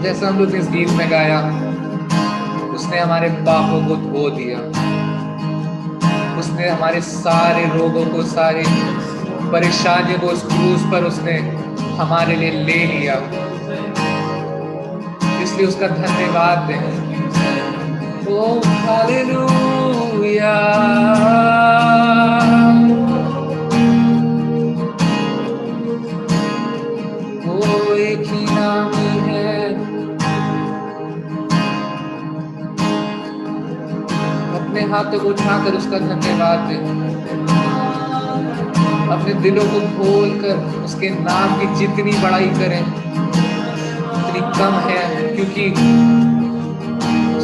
जैसा हम लोग इस गीत में गाया, उसने हमारे पापों को धो दिया, उसने हमारे सारे रोगों को, सारी परेशानियों को उस क्रूस पर उसने हमारे लिए ले लिया। इसलिए उसका धन्यवाद दें। ओ हालेलुया, वो एक ही नाम है। अपने हाथों को उठाकर उसका धन्यवाद दें, अपने दिलों को खोलकर उसके नाम की जितनी बड़ाई करें उतनी कम है, क्योंकि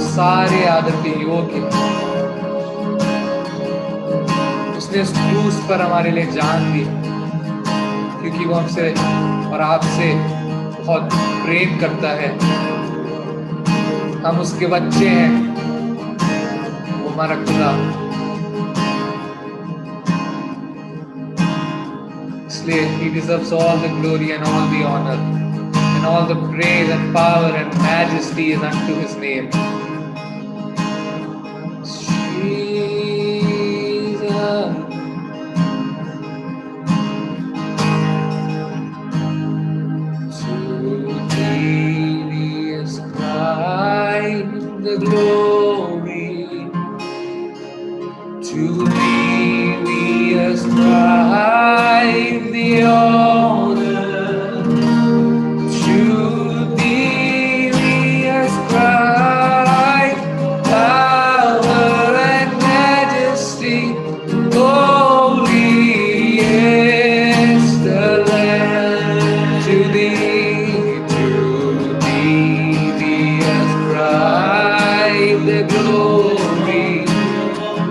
सारे आदर के योग्य उसने उस क्रूस पर हमारे लिए जान दी, क्योंकि वो हमसे और आपसे बहुत प्रेम करता है। हम उसके बच्चे हैं, वो हमारा खुदा। इसलिए he deserves all the glory and all the honor and all the praise and power and majesty is unto his name. The glory to thee we ascribe the honor, to thee we ascribe power and majesty. Holy is the Lamb, to thee we ascribe the glory.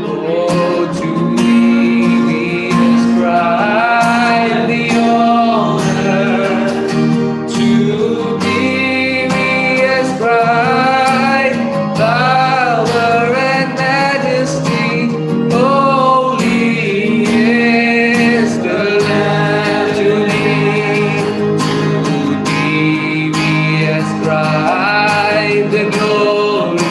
Oh, to thee we ascribe the honor. To thee we ascribe power and majesty. Holy is the Lamb. To thee we ascribe the glory.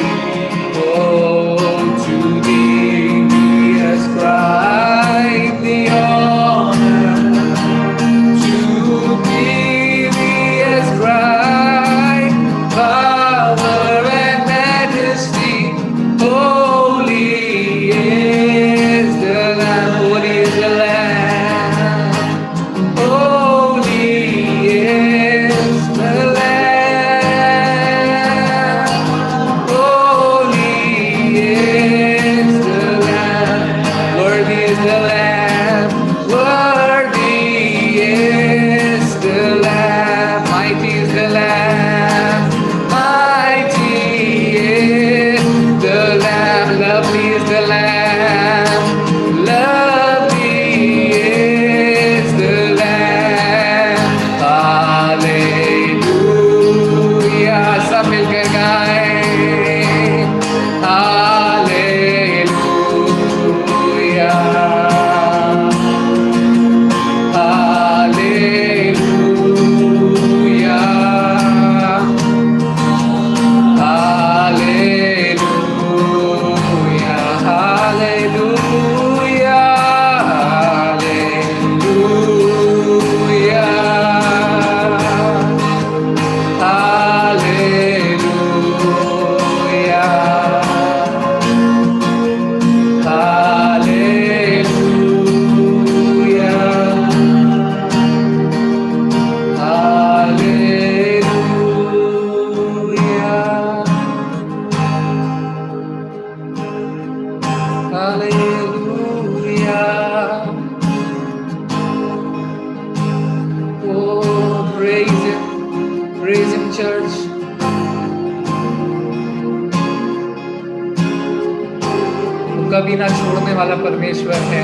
कभी ना छोड़ने वाला परमेश्वर है।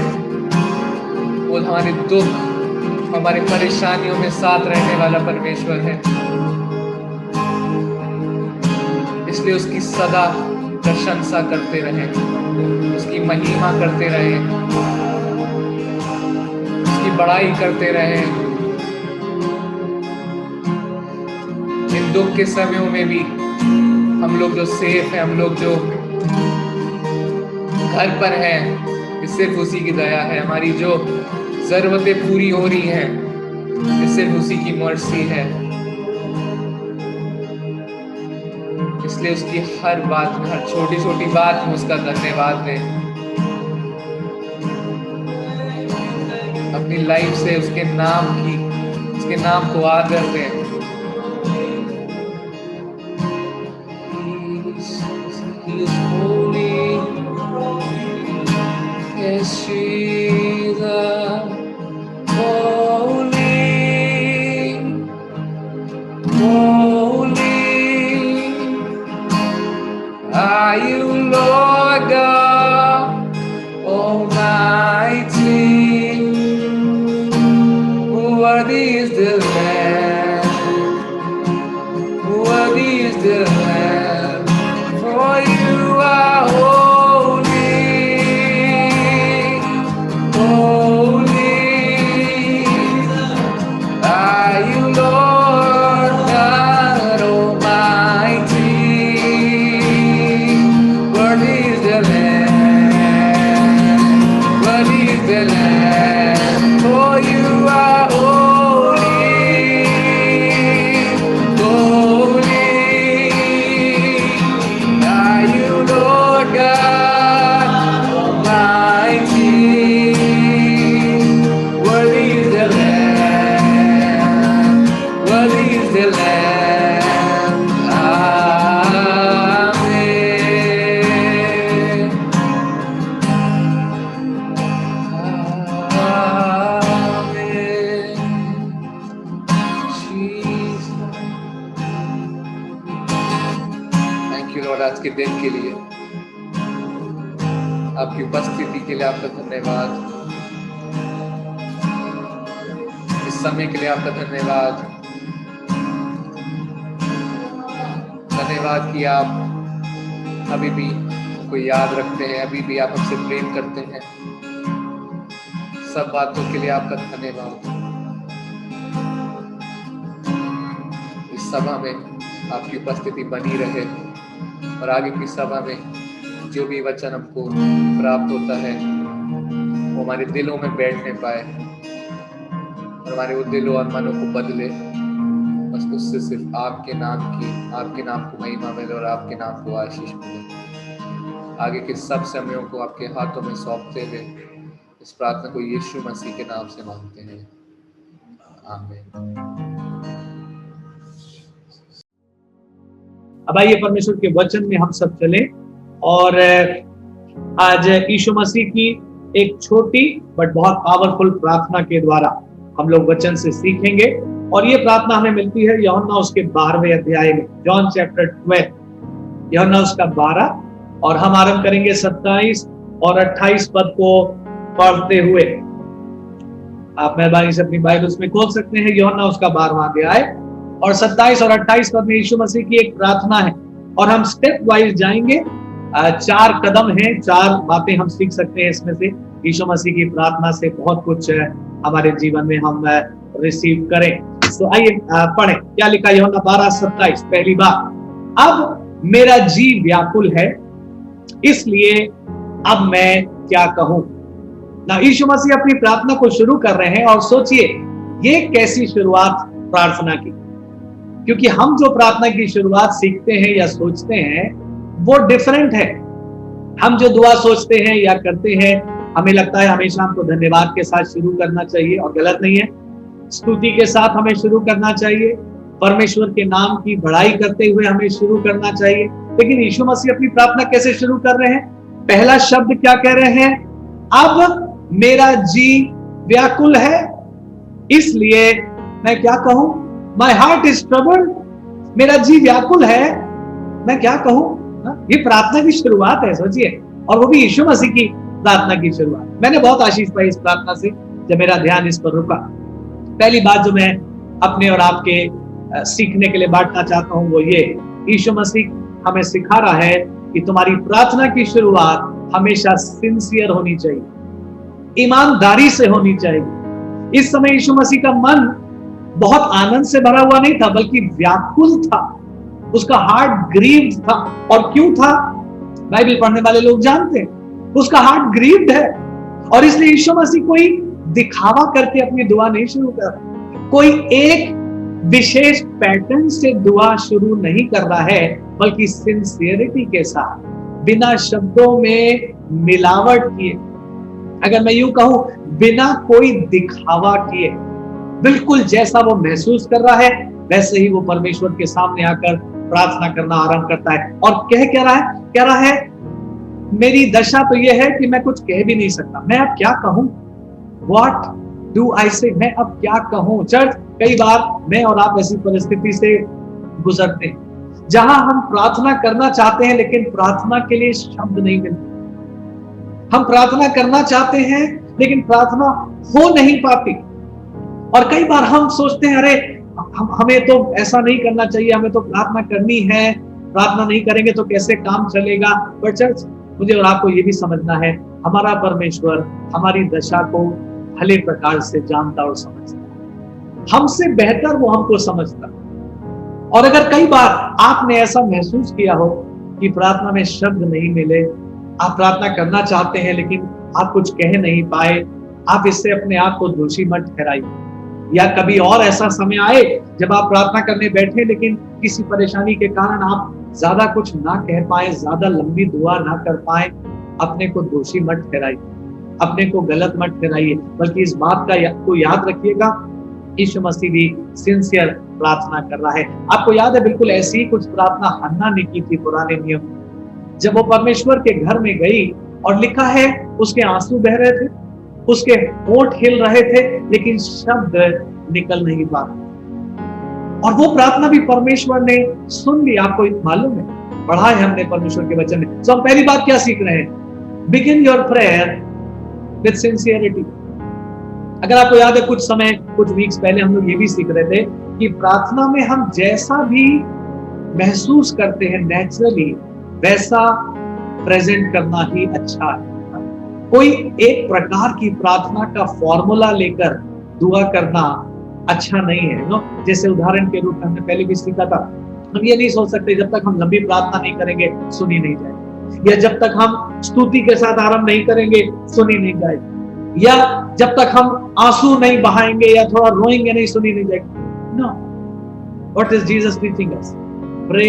वो हमारे दुख, हमारी परेशानियों में साथ रहने वाला परमेश्वर है। इसलिए उसकी सदा प्रशंसा करते रहें, उसकी महिमा करते रहें, उसकी बड़ाई करते रहें। इन दुख के समयों में भी हम लोग जो सेफ हैं, हम लोग जो घर पर हैं, ये सिर्फ उसी की दया है। हमारी जो जरूरतें पूरी हो रही हैं, ये सिर्फ उसी की मर्सी है। इसलिए उसकी हर बात में, हर छोटी छोटी बात में उसका धन्यवाद दें। अपनी लाइफ से उसके नाम को आदर दें। He is holy, yes, Jesus, holy, holy are you, Lord God Almighty. Worthy is the Lamb, worthy is the Lamb, for you are holy, holy are you, Lord God Almighty. Worthy is the Lamb, worthy is the Lamb, for you are आज के दिन के लिए, आपकी उपस्थिति के लिए आपका धन्यवाद। इस समय के लिए आपका धन्यवाद। धन्यवाद कि आप अभी भी हमको याद रखते हैं, अभी भी आप हमसे प्रेम करते हैं। सब बातों के लिए आपका धन्यवाद। इस सभा में आपकी उपस्थिति बनी रहे और आगे की सभा में जो भी वचन हमको प्राप्त होता है वो हमारे दिलों में बैठने पाए और हमारे वो दिलों और मनों को बदले। बस उससे सिर्फ आपके नाम को महिमा मिले और आपके नाम को आशीष मिले। आगे के सब समयों को आपके हाथों में सौंपते हुए इस प्रार्थना को यीशु मसीह के नाम से मांगते हैं, आमीन। अब आइए परमेश्वर के वचन में हम सब चलें और आज यीशु मसीह की एक छोटी बट बहुत पावरफुल प्रार्थना के द्वारा हम लोग वचन से सीखेंगे। और ये प्रार्थना हमें मिलती है यूहन्ना उसके 12वें अध्याय में, जॉन चैप्टर 12, यूहन्ना उसका 12, और हम आरंभ करेंगे 27 और 28 पद को पढ़ते हुए। आप मेहरबानी से अपनी बाइबल्स में खोल सकते हैं यूहन्ना उसका 12वां अध्याय और 27 और 28 पद में यीशु मसीह की एक प्रार्थना है और हम स्टेप वाइज जाएंगे। 4 कदम हैं, 4 बातें हम सीख सकते हैं इसमें से। यीशु मसीह की प्रार्थना से बहुत कुछ हमारे जीवन में हम रिसीव करें। तो आइए पढ़ें क्या लिखा यूहन्ना 12:27। पहली बात, अब मेरा जी व्याकुल है, इसलिए अब मैं क्या कहूं। ना यीशु मसीह अपनी प्रार्थना को शुरू कर रहे हैं और सोचिए ये कैसी शुरुआत प्रार्थना की, क्योंकि हम जो प्रार्थना की शुरुआत सीखते हैं या सोचते हैं वो डिफरेंट है। हम जो दुआ सोचते हैं या करते हैं, हमें लगता है हमेशा हमको धन्यवाद के साथ शुरू करना चाहिए और गलत नहीं है। स्तुति के साथ हमें शुरू करना चाहिए, परमेश्वर के नाम की बड़ाई करते हुए हमें शुरू करना चाहिए। लेकिन यीशु मसीह अपनी प्रार्थना कैसे शुरू कर रहे हैं? पहला शब्द क्या कह रहे हैं? अब मेरा जी व्याकुल है, इसलिए मैं क्या कहूं? My heart is troubled, मेरा जी व्याकुल है, मैं क्या कहूं? ये प्रार्थना की शुरुआत है, सोचिए, और वो भी यीशु मसीह की प्रार्थना की शुरुआत। मैंने बहुत आशीष पाई इस प्रार्थना से जब मेरा ध्यान इस पर रुका। पहली बात जो मैं अपने और आपके सीखने के लिए बांटना चाहता हूं वो ये, यीशु मसीह हमें सिखा रहा है कि तुम्हारी प्रार्थना की शुरुआत हमेशा सिंसियर होनी चाहिए, ईमानदारी से होनी चाहिए। इस समय यीशु मसीह का मन बहुत आनंद से भरा हुआ नहीं था, बल्कि व्याकुल था। उसका हार्ट ग्रीव्ड था। और क्यों था? बाइबल पढ़ने वाले लोग जानते हैं, उसका हार्ट ग्रीव्ड है। और इसलिए यीशु मसीह कोई दिखावा करके अपनी दुआ नहीं शुरू कर रहा, कोई एक विशेष पैटर्न से दुआ शुरू नहीं कर रहा है, बल्कि सिंसियरिटी के साथ, बिना शब्दों में मिलावट किए, अगर मैं यूं कहूं बिना कोई दिखावा किए, बिल्कुल जैसा वो महसूस कर रहा है वैसे ही वो परमेश्वर के सामने आकर प्रार्थना करना आरंभ करता है। और कह रहा है मेरी दशा तो ये है कि मैं कुछ कह भी नहीं सकता, मैं अब क्या कहूं? What do I say? मैं अब क्या कहूं? चर्च, कई बार मैं और आप ऐसी परिस्थिति से गुजरते हैं जहां हम प्रार्थना करना चाहते हैं, लेकिन प्रार्थना के लिए शब्द नहीं मिलते। हम प्रार्थना करना चाहते हैं, लेकिन प्रार्थना हो नहीं पाती। और कई बार हम सोचते हैं, अरे हमें तो ऐसा नहीं करना चाहिए, हमें तो प्रार्थना करनी है, प्रार्थना नहीं करेंगे तो कैसे काम चलेगा। पर चर्च, मुझे और आपको ये भी समझना है, हमारा परमेश्वर हमारी दशा को भले प्रकार से जानता और समझता, हमसे बेहतर वो हमको समझता। और अगर कई बार आपने ऐसा महसूस किया हो कि प्रार्थना में शब्द नहीं मिले, आप प्रार्थना करना चाहते हैं लेकिन आप कुछ कह नहीं पाए, आप इससे अपने आप को दोषी मत ठहराइए। या कभी और ऐसा समय आए जब आप प्रार्थना करने बैठे, लेकिन किसी परेशानी के कारण आप ज्यादा कुछ ना कह पाए, ज्यादा लंबी दुआ ना कर पाए, अपने को दोषी मत ठहराइए, अपने को गलत मत ठहराइए, बल्कि इस बात को याद रखिएगा, यीशु मसीह भी सिंसियर प्रार्थना कर रहा है। आपको याद है, बिल्कुल ऐसी ही कुछ प्रार्थना हन्ना ने की थी पुराने नियम, जब वो परमेश्वर के घर में गई, और लिखा है उसके आंसू बह रहे थे, उसके होंठ हिल रहे थे, लेकिन शब्द निकल नहीं पाते। और वो प्रार्थना भी परमेश्वर ने सुन ली। आपको मालूम है, पढ़ा है हमने परमेश्वर के वचन में। तो हम पहली बात क्या सीख रहे हैं? Begin your prayer with sincerity. अगर आपको याद है, कुछ वीक्स पहले हम लोग ये भी सीख रहे थे कि प्रार्थना में हम जैसा भी महसूस करते हैं नेचुरली, वैसा प्रेजेंट करना ही अच्छा है। कोई एक प्रकार की प्रार्थना का फॉर्मूला लेकर दुआ करना अच्छा नहीं है। नो, जैसे उदाहरण के रूप में हमने पहले भी सीखा था, हम ये नहीं सोच सकते जब तक हम लंबी प्रार्थना नहीं करेंगे सुनी नहीं जाएगी, या जब तक हम स्तुति के साथ आरंभ नहीं करेंगे सुनी नहीं जाएगी, या जब तक हम आंसू नहीं बहाएंगे या थोड़ा रोएंगे नहीं सुनी नहीं जाएगी। No, what is Jesus teaching us? Pray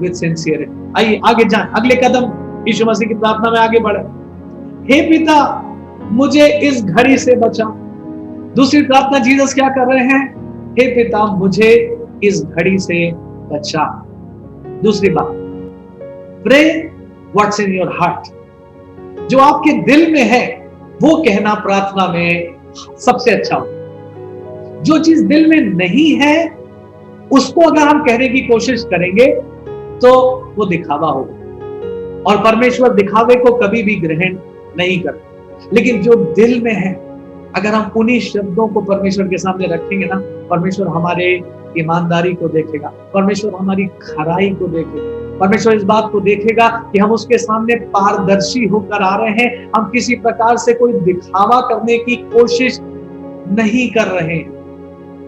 with sincerity. आइए आगे जाएं, अगले कदम यीशु मसीह की प्रार्थना में आगे बढ़े। हे पिता, मुझे इस घड़ी से बचा। दूसरी प्रार्थना जीसस क्या कर रहे हैं? हे पिता, मुझे इस घड़ी से बचा। दूसरी बात, pray what's in your heart. जो आपके दिल में है वो कहना प्रार्थना में सबसे अच्छा हो। जो चीज दिल में नहीं है उसको अगर हम कहने की कोशिश करेंगे तो वो दिखावा होगा, और परमेश्वर दिखावे को कभी भी ग्रहण नहीं करते। लेकिन जो दिल में है, अगर हम उन्हीं शब्दों को परमेश्वर के सामने रखेंगे ना, परमेश्वर हमारे ईमानदारी को देखेगा, परमेश्वर हमारी खराई को देखेगा, परमेश्वर इस बात को देखेगा कि हम उसके सामने पारदर्शी होकर आ रहे हैं, हम किसी प्रकार से कोई दिखावा करने की कोशिश नहीं कर रहे हैं।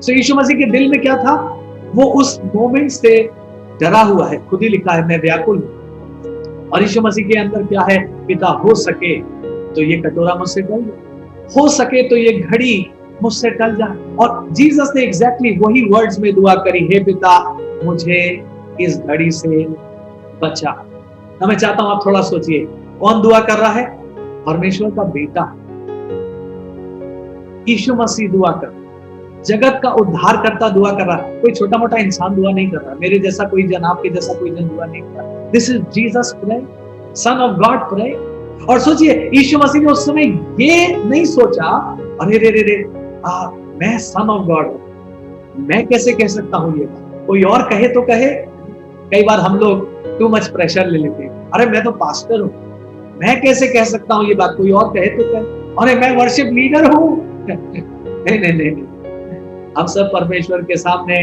तो यीशु मसीह के दिल में क्या था? वो उस मोमेंट से डरा हुआ है। खुद ही लिखा है, मैं व्याकुल हूं। और यीशु मसीह के अंदर क्या है? पिता, हो सके तो ये कटोरा मुझसे टल जाए, हो सके तो ये घड़ी मुझसे टल जाए। और जीसस ने एग्जैक्टली वही वर्ड्स में दुआ करी, हे पिता, मुझे इस घड़ी से बचा। ना, मैं चाहता हूं आप थोड़ा सोचिए, कौन दुआ कर रहा है? परमेश्वर का बेटा यीशु मसीह दुआ कर, जगत का उद्धार करता दुआ कर रहा है। कोई छोटा मोटा इंसान दुआ नहीं कर रहा, मेरे जैसा कोई जन, आपके जैसा कोई जन दुआ नहीं कर रहा। This is Jesus pray, son of God pray. और सोचिए, यीशु मसीह ने उस समय ये नहीं सोचा, अरे रे रे रे, मैं सन ऑफ गॉड हूं, मैं कैसे कह सकता हूं ये? कोई और कहे तो कहे। कई बार हम लोग टू मच प्रेशर ले लेते हैं, अरे मैं तो पास्टर हूं, मैं कैसे कह सकता हूं ये बात? कोई और कहे तो कहे, अरे मैं वर्शिप लीडर हूं। नहीं नहीं नहीं, हम सब परमेश्वर के सामने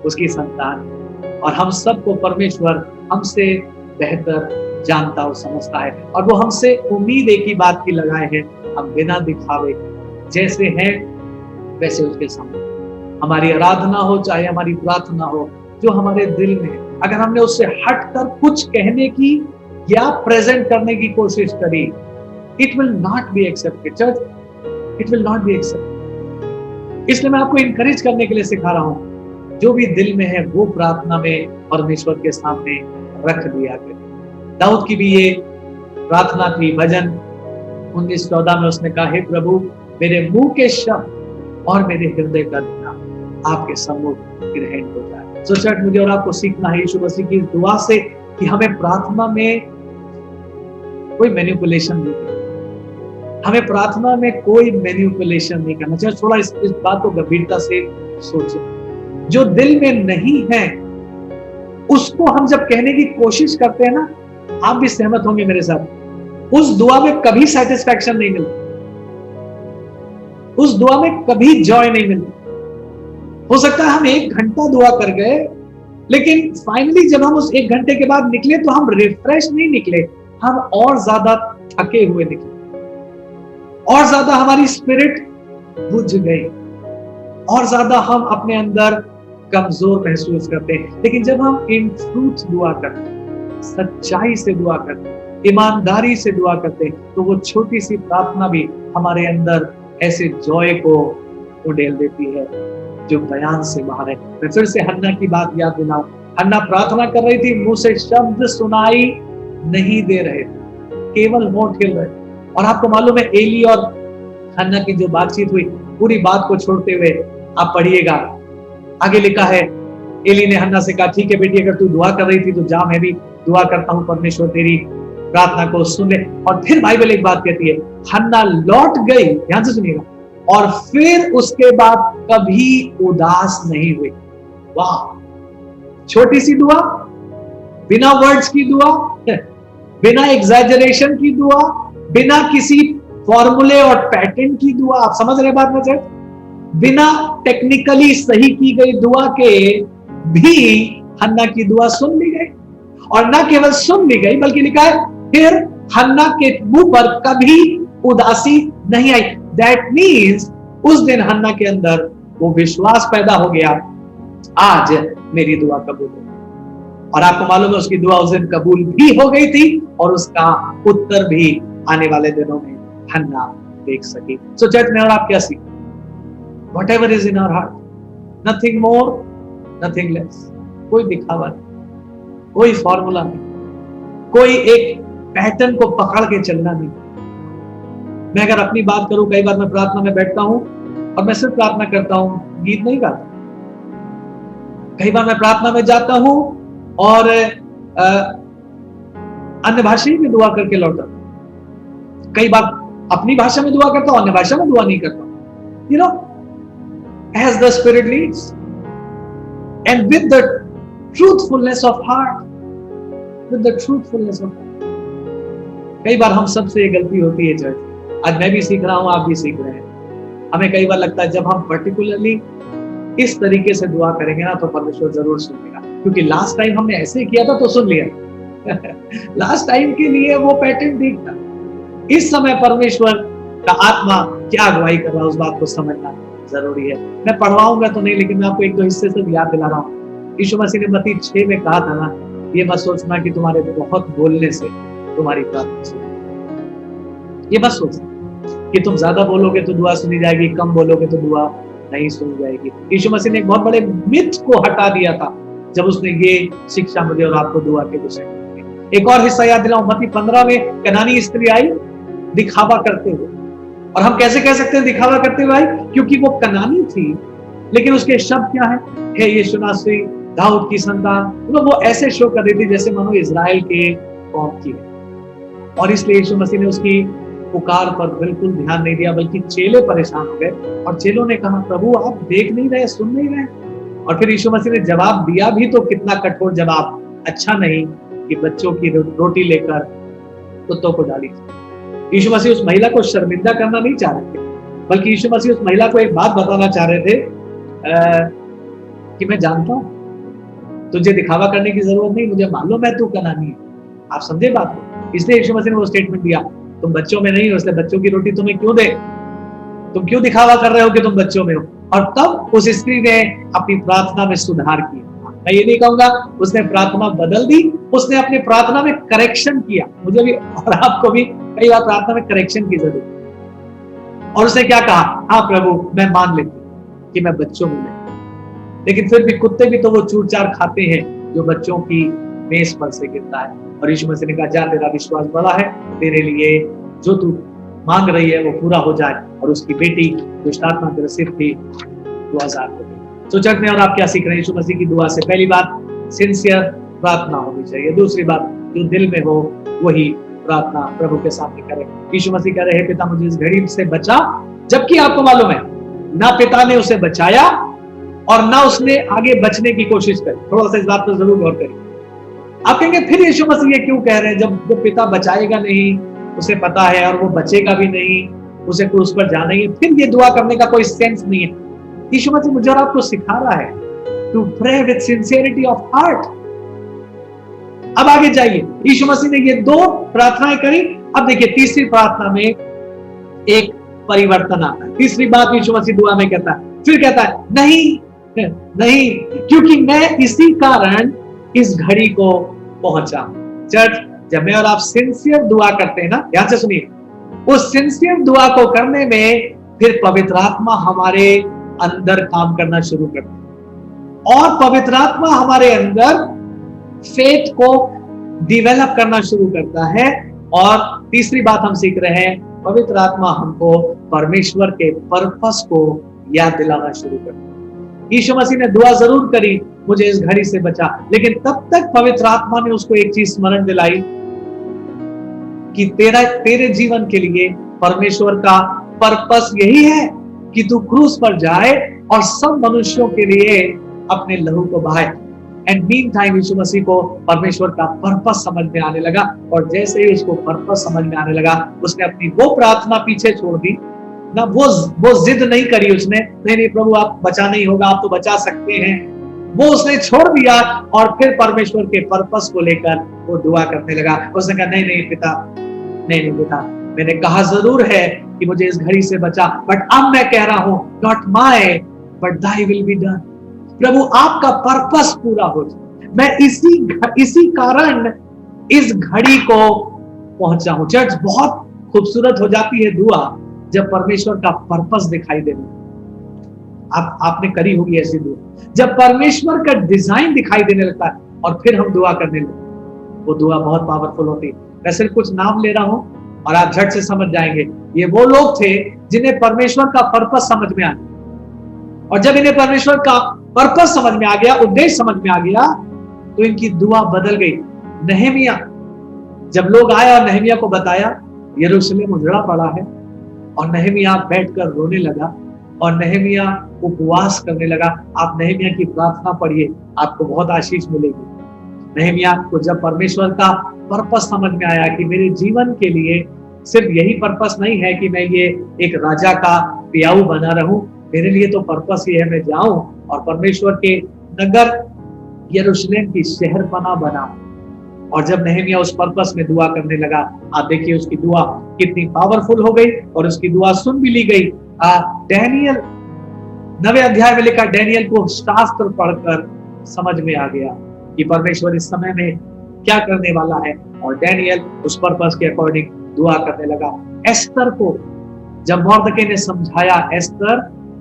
उसकी संतान है, और हम सबको परमेश्वर हमसे बेहतर जानता और समझता है। और वो हमसे उम्मीद एक ही बात की लगाए हैं, हम बिना दिखावे जैसे हैं वैसे उसके सामने हमारी आराधना हो चाहे हमारी प्रार्थना हो, जो हमारे दिल में, अगर हमने उससे हटकर कुछ कहने की या प्रेजेंट करने की कोशिश करी, it will not be accepted church, it will not be accepted. इसलिए मैं आपको इंकरेज करने के लिए सिखा रहा हूं, जो भी दिल में है वो प्रार्थना में परमेश्वर के सामने रख दिया गया। दाऊद की भी ये प्रार्थना थी। भजन 19:14 में उसने कहा, हे प्रभु, मेरे मुंह के शब्द और मेरे हृदय का ध्यान आपके सम्मुख ग्रहण हो जाए। सो चर्च, मुझे और आपको सीखना है यीशु मसीह की दुआ से कि हमें प्रार्थना में कोई मैनिपुलेशन नहीं करना, हमें प्रार्थना में कोई मैनिपुलेशन नहीं करना चाहिए। थोड़ा इस बात को गंभीरता से सोचें। जो दिल में नहीं है उसको हम जब कहने की कोशिश करते हैं ना, आप भी सहमत होंगे मेरे साथ, उस दुआ में कभी सेटिस्फैक्शन नहीं मिलती, उस दुआ में कभी जॉय नहीं मिलती। हो सकता है हम 1 घंटा दुआ कर गए, लेकिन फाइनली जब हम उस 1 घंटे के बाद निकले तो हम रिफ्रेश नहीं निकले, हम और ज्यादा थके हुए निकले, और ज्यादा हमारी स्पिरिट बुझ गई, और ज्यादा हम अपने अंदर कमजोर महसूस करते हैं। लेकिन जब हम इन ट्रूथ दुआ करते हैं, सच्चाई से दुआ करते हैं, ईमानदारी से दुआ करते हैं, तो वो छोटी सी प्रार्थना भी हमारे अंदर ऐसे जॉय को उड़ेल देती है जो बयान से बाहर है। मैं फिर से हन्ना की बात याद दिलाऊं। हन्ना प्रार्थना कर रही थी, मुंह से शब्द सुनाई नहीं दे रहे थे, केवल होंठ हिल रहे। और आपको मालूम है एली और हन्ना की जो बातचीत हुई, पूरी बात को छोड़ते हुए आप पढ़िएगा, आगे लिखा है, एली ने हन्ना से कहा, ठीक है बेटी, अगर तू दुआ कर रही थी तो जा, मैं भी दुआ करता हूं, परमेश्वर तेरी प्रार्थना को सुन ले। और फिर बाइबल एक बात कहती है, हन्ना लौट गई, ध्यान से सुनिएगा, और फिर उसके बाद कभी उदास नहीं हुई। वाह, छोटी सी दुआ, बिना वर्ड्स की दुआ, बिना एग्जैजरेशन की दुआ, बिना किसी फॉर्मूले और पैटर्न की दुआ। आप समझ रहे बात मुझे? बिना टेक्निकली सही की गई दुआ के भी हन्ना की दुआ सुन ली गई, और न केवल सुन ली गई बल्कि लिखा है फिर हन्ना के मुंह पर कभी उदासी नहीं आई। दैट मीन्स उस दिन हन्ना के अंदर वो विश्वास पैदा हो गया, आज मेरी दुआ कबूल हो। और आपको मालूम है उसकी दुआ उस दिन कबूल भी हो गई थी, और उसका उत्तर भी आने वाले दिनों में हन्ना देख सकी। सो चर्च में और आप क्या सीख, whatever is in our heart, nothing more, nothing less, कोई दिखावा नहीं, कोई फॉर्मूला नहीं, कोई एक पैटर्न को पकड़ के चलना नहीं। मैं अगर अपनी बात करूं, कई बार मैं प्रार्थना में बैठता हूं और मैं सिर्फ प्रार्थना करता हूं, गीत नहीं गाता। कई बार मैं प्रार्थना में जाता हूं और अन्य भाषा में दुआ करके लौटा। कई बार अपनी भाषा में दुआ करता हूं, अन्य भाषा में दुआ नहीं करता। You know, as the Spirit leads and with the truthfulness of heart, with the truthfulness of heart। कई बार हम सबसे ये गलती होती है चर्च, आज मैं भी सीख रहा हूं, आप भी सीख रहे हैं। हमें कई बार लगता है जब हम पर्टिकुलरली इस तरीके से दुआ करेंगे ना तो परमेश्वर जरूर सुनेगा, क्योंकि लास्ट टाइम हमने ऐसे ही किया था तो सुन लिया। लास्ट टाइम के लिए वो पैटर्न ठीक था। इस समय परमेश्वर का आत्मा क्या अगुवाई कर रहा है, उस बात को समझना जरूरी है। मैं पढ़वाऊंगा तो नहीं, लेकिन मैं आपको 1-2 हिस्से से याद दिला रहा हूँ। यीशु मसीह ने मत्ती 6 में कहा था ना, ये मत सोचना कि तुम्हारे बहुत बोलने से तुम्हारी प्रार्थना सुनी। ये मत सोचना कि तुम ज्यादा बोलोगे तो दुआ सुनी जाएगी, कम बोलोगे तो दुआ नहीं सुनी जाएगी। यीशु मसीह ने एक बहुत बड़े मिथ को हटा दिया था जब उसने ये शिक्षा मुझे और आपको दुआ के विषय में। एक और हिस्सा याद दिलाऊं, मत्ती 15 में कनानी स्त्री आई दिखावा करते हुए। और हम कैसे कह सकते हैं दिखावा करते हुए आई? क्योंकि वो कनानी थी, लेकिन उसके शब्द क्या है? हे यीशु नासरी, दाऊद की संतान। वो ऐसे शो कर रही थी जैसे मानो इजराइल के कौम की है। और इसलिए यीशु मसीह ने उसकी पुकार पर बिल्कुल ध्यान नहीं दिया, बल्कि चेले परेशान हो गए। और चेलों ने कहा, प्रभु आप देख नहीं रहे, सुन नहीं रहे? और फिर यीशु मसीह ने जवाब दिया भी तो कितना कठोर जवाब, अच्छा नहीं कि बच्चों की रोटी लेकर कुत्तों को डाली। यीशु मसीह उस महिला को शर्मिंदा करना नहीं चाह रहे थे, बल्कि यीशु मसीह उस महिला को एक बात बताना चाह रहे थे कि मैं जानता हूं तुझे दिखावा करने की जरूरत नहीं, मुझे मालूम है तू कनानी है। आप समझे बात को? इसलिए यीशु मसीह ने वो स्टेटमेंट दिया, तुम बच्चों में नहीं हो, इसलिए बच्चों की रोटी तुम्हें क्यों दे? तुम क्यों दिखावा कर रहे हो कि तुम बच्चों में हो? और तब उस स्त्री ने अपनी प्रार्थना में सुधार किया। मैं ये नहीं कहूंगा उसने प्रार्थना बदल दी, उसने अपनी प्रार्थना में करेक्शन किया। मुझे भी और आपको भी कई बार प्रार्थना में करेक्शन की जरूरत है। और उसने क्या कहा, हाँ प्रभु मैं मान लेती हूँ कि मैं बच्चों में नहीं, लेकिन फिर भी कुत्ते भी तो वो चूर चार खाते हैं जो बच्चों की मेज पर से गिरता है। और यीशु मसीह ने कहा, जा तेरा विश्वास बड़ा है, तेरे लिए जो तू मांग रही है वो पूरा हो जाए। और उसकी बेटी दुष्ट आत्मा ग्रसित थी, वो आजाद हो गई। तो चर्च में और आप क्या सीख रहे हैं यीशु मसीह की दुआ से? पहली बात, सिंसियर प्रार्थना होनी चाहिए। दूसरी बात, जो दिल में हो वही प्रार्थना प्रभु के सामने करें। यीशु मसीह कह रहे हैं, पिता मुझे इस घड़ी से बचा, जबकि आपको मालूम है ना पिता ने उसे बचाया और ना उसने आगे बचने की कोशिश करी। थोड़ा सा इस बात पर जरूर गौर करिए। आप कहेंगे फिर यीशु मसीह ये क्यों कह रहे हैं, जब वो पिता बचाएगा नहीं, उसे पता है, और वो बचेगा भी नहीं, उसे क्रूस पर जाना ही है, फिर ये दुआ करने का कोई सेंस नहीं है। यीशु मसीह मुझे और आपको सिखा रहा है to pray with sincerity of heart. अब आगे जाइए, यीशु मसीह ने ये दो प्रार्थनाएं करी। अब देखिए तीसरी प्रार्थना में एक परिवर्तन आता है। तीसरी बात यीशु मसीह दुआ में कहता है, फिर कहता है नहीं नहीं, क्योंकि मैं इसी कारण इस घड़ी को पहुंचा। चर्च, जब मैं और आप सिंसियर दुआ करते हैं ना, ध्यान से सुनिए, उस सिंसियर दुआ को करने में फिर पवित्र आत्मा हमारे अंदर काम करना शुरू करती है और पवित्र आत्मा हमारे अंदर फेथ को डिवेलप करना शुरू करता है। और तीसरी बात हम सीख रहे हैं, पवित्र आत्मा हमको परमेश्वर के पर्पस को याद दिलाना शुरू करता है। यीशु मसीह ने दुआ जरूर करी, मुझे इस घड़ी से बचा, लेकिन तब तक पवित्र आत्मा ने उसको एक चीज स्मरण दिलाई कि तेरे जीवन के लिए परमेश्वर का पर्पस यही है कि तू क्रूस पर जाए और सब मनुष्यों के लिए अपने लहू को बहाए। एंड मीन टाइम यीशु मसीह को परमेश्वर का पर्पस समझ में आने लगा, और जैसे ही उसको पर्पस समझ में आने लगा, उसने अपनी वो प्रार्थना पीछे छोड़ दी ना, वो जिद नहीं करी उसने, नहीं प्रभु आप बचा नहीं होगा, आप तो बचा सकते हैं, वो उसने छोड़ दिया और फिर परमेश्वर के पर्पस को लेकर वो दुआ करने लगा। उसने कहा नहीं पिता, नहीं पिता, मैंने कहा जरूर है कि मुझे इस घड़ी से बचा, बट अब मैं कह रहा हूं not my but thy will be done. प्रभु आपका पर्पस पूरा हो जाए, मैं इसी कारण इस घड़ी को पहुंचा हूं। चर्च, बहुत खूबसूरत हो जाती है दुआ जब परमेश्वर का पर्पस दिखाई देने। आपने करी होगी ऐसी दुआ, जब परमेश्वर का डिजाइन दिखाई देने लगता है और फिर हम दुआ करने लगते, वो दुआ बहुत पावरफुल होती है। मैं सिर्फ कुछ नाम ले रहा हूं और आप झट से समझ जाएंगे। ये वो लोग थे जिन्हें परमेश्वर का पर्पस समझ में आ गया, और जब इन्हें परमेश्वर का पर्पस समझ में आ गया, उद्देश्य समझ में आ गया, तो इनकी दुआ बदल गई। नहमिया, जब लोग आए और नहमिया को बताया यरूशलेम उजड़ा पड़ा है, और नहमिया बैठकर रोने लगा और नहमिया उपवास करने लगा। आप नहमिया की प्रार्थना पढ़िए, आपको बहुत आशीष मिलेगी। नहमिया को जब परमेश्वर का पर्पस समझ में आया कि मेरे जीवन के लिए सिर्फ यही पर्पस नहीं है कि मैं ये एक राजा का पियाऊ बना रहूं, मेरे लिए तो पर्पस ये है मैं जाऊं और परमेश्वर के नगर यरूशलेम की शहरपना बनाऊं। और जब नहमिया उस पर्पस में दुआ करने लगा, आप देखिए उसकी दुआ कितनी पावरफुल हो गई और उसकी दुआ सुन भी ली गई। डैनियल 9वें अध्याय में लिखा, डैनियल को शास्त्र पढ़कर समझ में आ गया कि परमेश्वर इस समय में क्या करने वाला है, और डैनियल उस पर्पस के अकॉर्डिंग दुआ करने लगा। एस्तर को जब मॉर्दके ने समझाया, एस्तर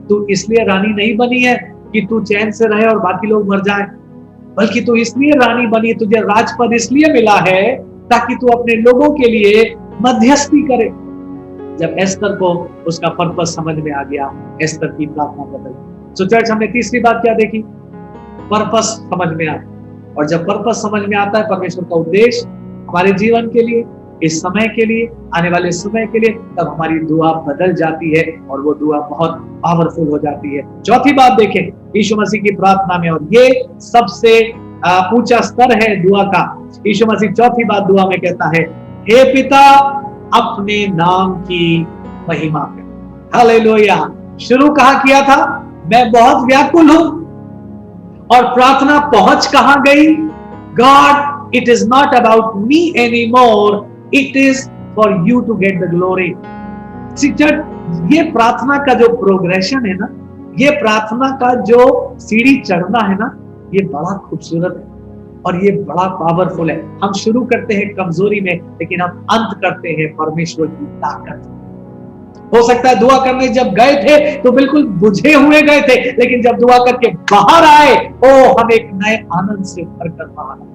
तू इसलिए रानी नहीं बनी है कि तू चैन से रहे और बाकी लोग मर जाए, बल्कि तू इसलिए रानी बनी, तुझे राजपद इसलिए मिला है ताकि तू अपने लोगों के लिए मध्यस्थी करे। जब एस्तर को उसका पर्पस समझ में आ गया, एस्तर की प्रार्थना बदली। सो चर्च, हमने तीसरी बात क्या देखी? पर्पस समझ में आता, और जब पर्पस समझ में आता है, परमेश्वर का उद्देश्य हमारे जीवन के लिए, इस समय के लिए, आने वाले समय के लिए, तब हमारी दुआ बदल जाती है और वो दुआ बहुत पावरफुल हो जाती है। चौथी बात देखें यीशु मसीह की प्रार्थना में, और ये सबसे ऊंचा स्तर है दुआ का। यीशु मसीह चौथी बात दुआ में कहता है, हे पिता अपने नाम की महिमा कर। हालेलुया। शुरू कहां किया था? मैं बहुत व्याकुल हूं, और प्रार्थना पहुंच कहां गई? God, it is not about me anymore, it is for you to get the glory. ये प्रार्थना का जो प्रोग्रेशन है ना, ये प्रार्थना का जो सीढ़ी चढ़ना है ना, ये बड़ा खूबसूरत है और ये बड़ा पावरफुल है। हम शुरू करते हैं कमजोरी में, लेकिन हम अंत करते हैं परमेश्वर की ताकत। हो सकता है दुआ करने जब गए थे तो बिल्कुल बुझे हुए गए थे, लेकिन जब दुआ करके बाहर आए, ओ हम एक नए आनंद से भरकर बाहर आए।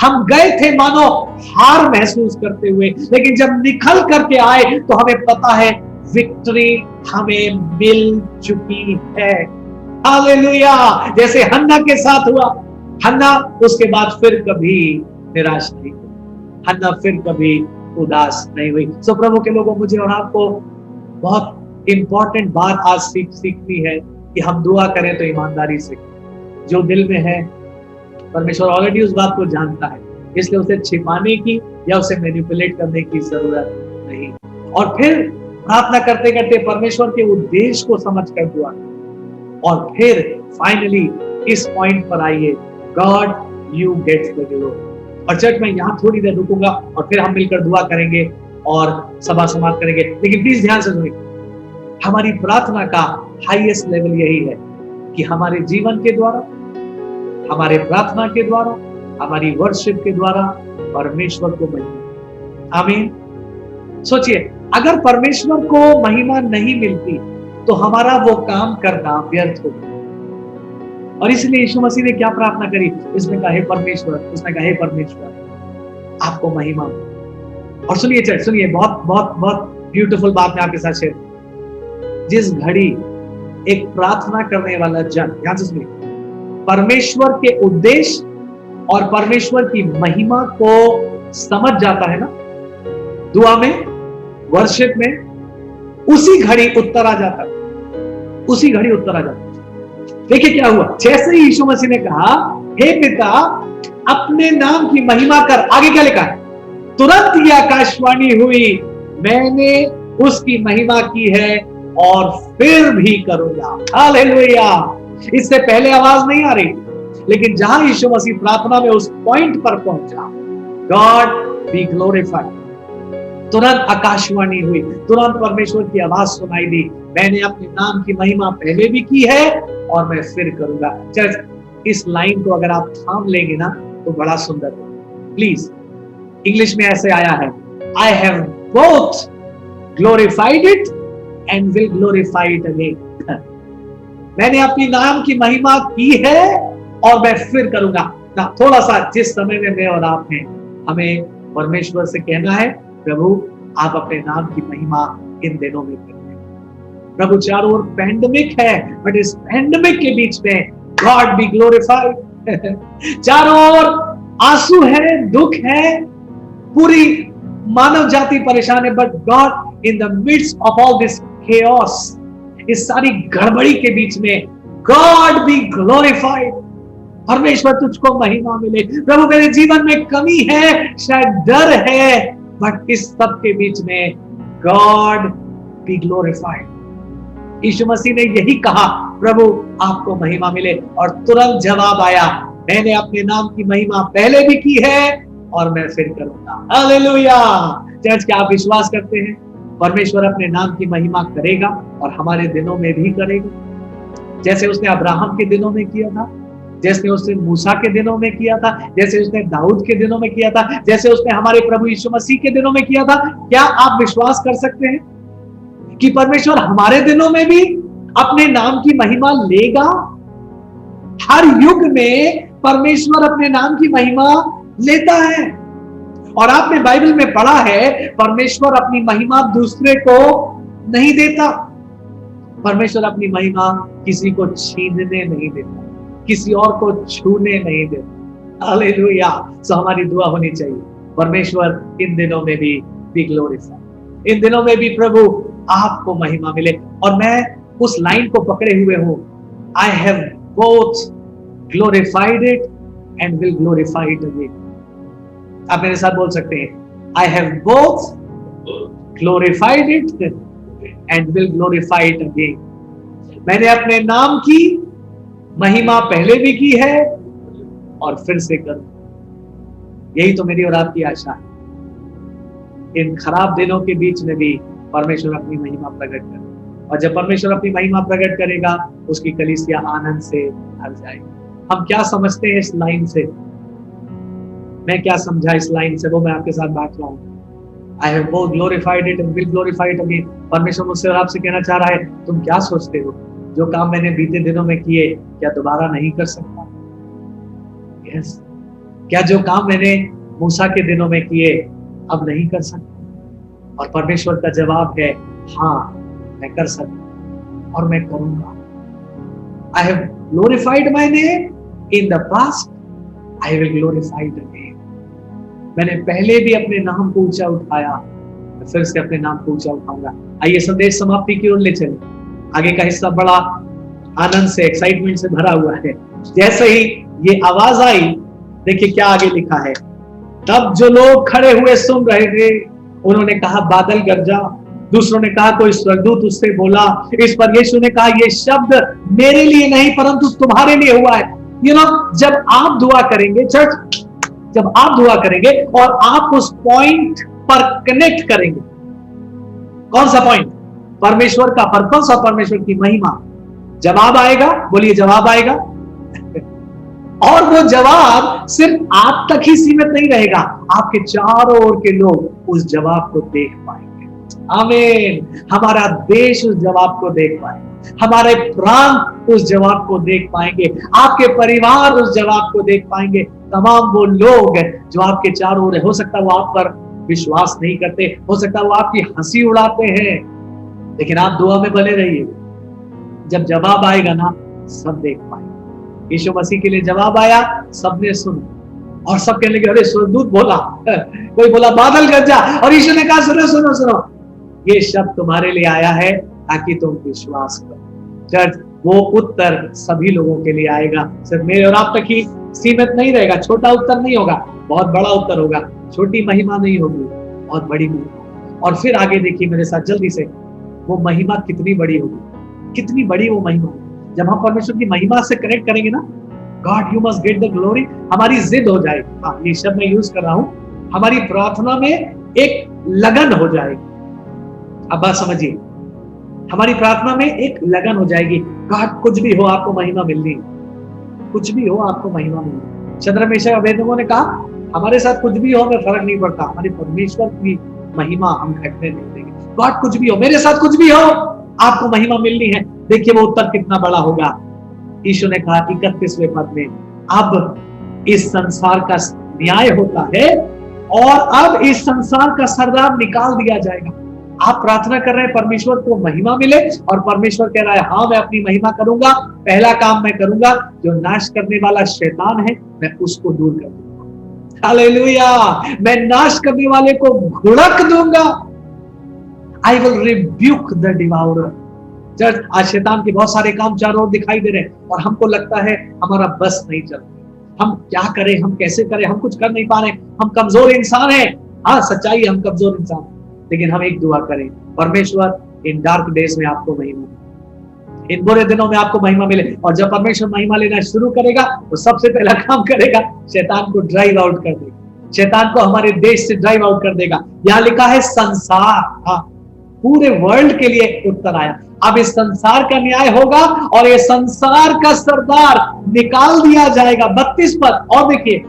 हम गए थे मानो हार महसूस करते हुए, लेकिन जब निकल करके आए तो हमें पता है विक्ट्री हमें मिल चुकी है। हालेलुया। जैसे हन्ना के साथ हुआ, हन्ना उसके बाद फिर कभी निराश नहीं हुई, हन्ना फिर कभी उदास नहीं हुई। सो प्रभु के लोगों, मुझे और आपको बहुत इंपॉर्टेंट बात आज सीखनी है कि हम दुआ करें तो ईमानदारी से। जो दिल में है परमेश्वर ऑलरेडी उस बात को जानता है, इसलिए उसे छिपाने की या उसे मैनिपुलेट करने की जरूरत नहीं। और फिर प्रार्थना करते करते परमेश्वर के उद्देश्य को समझकर दुआ करें। और फिर फाइनली इस पॉइंट पर आइए, God you gets the glory. और चर्च में यहाँ थोड़ी देर रुकूंगा और फिर हम मिलकर दुआ करेंगे और सभा समाप्त करेंगे। लेकिन प्लीज ध्यान से सुनिए, हमारी प्रार्थना का हाईएस्ट लेवल यही है कि हमारे जीवन के द्वारा, हमारे प्रार्थना के द्वारा, हमारी वर्शिप के द्वारा परमेश्वर को महिमा। आमीन। सोचिए, अगर परमेश्वर को महिमा नहीं मिलती तो हमारा वो काम करना व्यर्थ होगा। और इसलिए यीशु मसीह ने क्या प्रार्थना करी? इसमें कहा, हे परमेश्वर, उसने कहा, हे परमेश्वर आपको महिमा। और सुनिए चर्च, सुनिए, बहुत बहुत बहुत ब्यूटीफुल बात मैं आपके साथ शेयर करूं। जिस घड़ी एक प्रार्थना करने वाला जन, ध्यान से सुनिए, परमेश्वर के उद्देश्य और परमेश्वर की महिमा को समझ जाता है ना, दुआ में, वर्शिप में, उसी घड़ी उत्तर आ जाता है, उसी घड़ी उत्तर आ जाता है। देखिए क्या हुआ, जैसे ही यीशु मसीह ने कहा, हे पिता अपने नाम की महिमा कर, आगे क्या लिखा है? तुरंत ही आकाशवाणी हुई, मैंने उसकी महिमा की है और फिर भी करूंगा। हालेलुया। इससे पहले आवाज नहीं आ रही, लेकिन जहां यीशु मसीह प्रार्थना में उस पॉइंट पर पहुंचा, गॉड बी ग्लोरीफाइड, तुरंत आकाशवाणी हुई, तुरंत परमेश्वर की आवाज सुनाई दी, मैंने अपने नाम की महिमा पहले भी की है और मैं फिर करूंगा। चर्च, इस लाइन को अगर आप थाम लेंगे ना तो बड़ा सुंदर है। प्लीज, इंग्लिश में ऐसे आया है, I have both glorified it and will glorify it again. मैंने अपनी नाम की महिमा की है और मैं फिर करूंगा ना। थोड़ा सा जिस समय में मैं और आप हैं, हमें परमेश्वर से कहना है, प्रभु आप अपने नाम की महिमा इन दिनों में करते हैं। प्रभु, चारों ओर पैंडेमिक है, बट इस पैंडेमिक के बीच में गॉड बी ग्लोरीफाइड। चारों ओर आंसू है, दुख है, पूरी मानव जाति परेशान है, but God in the midst of all this chaos, इस सारी गड़बड़ी के बीच में, गॉड बी ग्लोरीफाइड। परमेश्वर तुझको महिमा मिले। प्रभु, मेरे जीवन में कमी है, शायद डर है, बट इस सब के बीच में गॉड बी ग्लोरीफाइड। यीशु मसीह ने यही कहा, प्रभु आपको महिमा मिले, और तुरंत जवाब आया, मैंने अपने नाम की महिमा पहले भी की है और मैं फिर करूंगा। हालेलुया। चर्च, क्या आप विश्वास करते हैं परमेश्वर अपने नाम की महिमा करेगा और हमारे दिनों में भी करेगा? जैसे उसने अब्राहम के दिनों में किया था, जैसे उसने मूसा के दिनों में किया था, जैसे उसने दाऊद के दिनों में किया था, जैसे उसने हमारे प्रभु यीशु मसीह के दिनों में किया था। क्या आप विश्वास कर सकते हैं कि परमेश्वर हमारे दिनों में भी अपने नाम की महिमा लेगा? हर युग में परमेश्वर अपने नाम की महिमा लेता है। और आपने बाइबल में पढ़ा है, परमेश्वर अपनी महिमा दूसरे को नहीं देता। परमेश्वर अपनी महिमा किसी को छीनने नहीं देता, किसी और को छूने नहीं देता। हालेलुया। सो हमारी दुआ होनी चाहिए, परमेश्वर इन दिनों में भी ग्लोरीफाइड, इन दिनों में भी प्रभु आपको महिमा मिले। और मैं उस लाइन को पकड़े हुए हूं, I have both glorified it and will glorify it again. आप मेरे साथ बोल सकते हैं, I have both glorified it and will glorify it again. मैंने अपने नाम की महिमा पहले भी की है और फिर से करूं। यही तो मेरी और आपकी आशा है। इन खराब दिनों के बीच में भी परमेश्वर अपनी महिमा प्रकट करे और जब परमेश्वर अपनी महिमा प्रकट करेगा, उसकी कलीसिया आनंद से भर जाएगी। हम क्या समझते हैं इस लाइन से? मैं क्या समझा इस लाइन से, वो मैं आपके साथ बांट रहा हूँ। I have both glorified it and will glorify it again. परमेश्वर मुझसे और आपसे कहना चाह रहा है, तुम क्या सोचते हो? जो काम मैंने बीते दिनों में किए, क्या दोबारा नहीं कर सकता? यस। क्या जो काम मैंने मूसा के दिनों में किए, अब नहीं कर सकता? और परमेश्वर का जवाब है, हाँ मैं कर सकता और मैं करूंगा। I have glorified my name in the past, I will glorify it again. मैंने पहले भी अपने नाम को ऊंचा उठाया, मैं फिर से अपने नाम को ऊंचा उठाऊंगा। आइए संदेश समाप्ति की ओर ले चले। आगे का हिस्सा बड़ा आनंद से, एक्साइटमेंट से भरा हुआ है। जैसे ही ये आवाज आई, देखिए क्या आगे लिखा है। तब जो लोग खड़े हुए सुन रहे थे, उन्होंने कहा बादल गरजा। दूसरों ने कहा कोई स्वर्गदूत उससे बोला। इस पर यीशु ने कहा ये शब्द मेरे लिए नहीं परंतु तुम्हारे लिए हुआ है। जब आप दुआ करेंगे चर्च, जब आप दुआ करेंगे और आप उस पॉइंट पर कनेक्ट करेंगे, कौन सा पॉइंट? परमेश्वर का पर्पस और परमेश्वर की महिमा। जवाब आएगा, बोलिए जवाब आएगा। और वो जवाब सिर्फ आप तक ही सीमित नहीं रहेगा, आपके चारों ओर के लोग उस जवाब को देख पाएंगे। आमीन। हमारा देश उस जवाब को देख पाएंगे, हमारे प्रांत उस जवाब को देख पाएंगे, आपके परिवार उस जवाब को देख पाएंगे। तमाम वो लोग जो आपके चारों ओर, हो सकता है वो आप पर विश्वास नहीं करते, हो सकता है वो आपकी हंसी उड़ाते हैं, लेकिन आप दुआ में बने रहिए। जब जवाब आएगा ना, सब देख पाएंगे। यीशु मसीह के लिए जवाब आया, सबने सुना और सब कहने लगे अरे स्वर्गदूत बोला, कोई बोला बादल गरजा, और यीशु ने कहा सुनो सुनो सुनो, ये शब्द तुम्हारे लिए आया है ताकि तुम विश्वास करो। चर्च, वो उत्तर सभी लोगों के लिए आएगा, सिर्फ मेरे और आप तक ही सीमित नहीं रहेगा। छोटा उत्तर नहीं होगा, बहुत बड़ा उत्तर होगा। छोटी महिमा नहीं होगी, बहुत बड़ी महिमा। और फिर आगे देखिए मेरे साथ जल्दी से, वो महिमा कितनी बड़ी होगी, कितनी बड़ी वो महिमा होगी। जब हम परमेश्वर की महिमा से कनेक्ट करेंगे ना, God you must get the glory, हमारी जिद हो जाएगी। हाँ, ये शब्द मैं यूज कर रहा हूं। हमारी प्रार्थना में एक लगन हो जाएगी। अब बात समझिए, हमारी प्रार्थना में एक लगन हो जाएगी। गॉड कुछ भी हो आपको महिमा मिलनी, कुछ भी हो आपको महिमा मिलनी। शद्रक मेशक अबेदनगो ने कहा हमारे साथ कुछ भी हो हमें फर्क नहीं पड़ता, हमारे परमेश्वर की महिमा हम घटने नहीं देंगे। गॉड कुछ भी हो, मेरे साथ कुछ भी हो, आपको महिमा मिलनी है। देखिए वो उत्तर कितना बड़ा होगा। यीशु ने कहा 31वें पद में, अब इस संसार का न्याय होता है और अब इस संसार का सरदार निकाल दिया जाएगा। आप प्रार्थना कर रहे हैं परमेश्वर को महिमा मिले, और परमेश्वर कह रहा है हाँ मैं अपनी महिमा करूंगा। पहला काम मैं करूंगा, जो नाश करने वाला शैतान है मैं उसको दूर कर दूंगा। हालेलुया। मैं नाश करने वाले को घुड़क दूंगा। I will rebuke the devourer. Church, आज शैतान के बहुत सारे काम चारों ओर दिखाई दे रहे हैं और हमको लगता है हमारा बस नहीं चल रहा। हम क्या करें, हम कैसे करें, हम कुछ कर नहीं पा रहे, हम कमजोर इंसान हैं। हाँ सच्चाई, हम कमजोर इंसान हैं, लेकिन हम एक दुआ करें, परमेश्वर इन डार्क डेज में आपको महिमा, इन बुरे दिनों में आपको महिमा मिले। और जब परमेश्वर महिमा लेना शुरू करेगा, तो सबसे पहला काम करेगा, शैतान को ड्राइव आउट कर देगा, शैतान को हमारे देश से ड्राइव आउट कर देगा। यहाँ लिखा है संसार, हाँ पूरे वर्ल्ड के लिए उत्तर आया। अब इस संसार का न्याय होगा और ये संसार का सरदार निकाल दिया जाएगा। 32 पद और देखिए,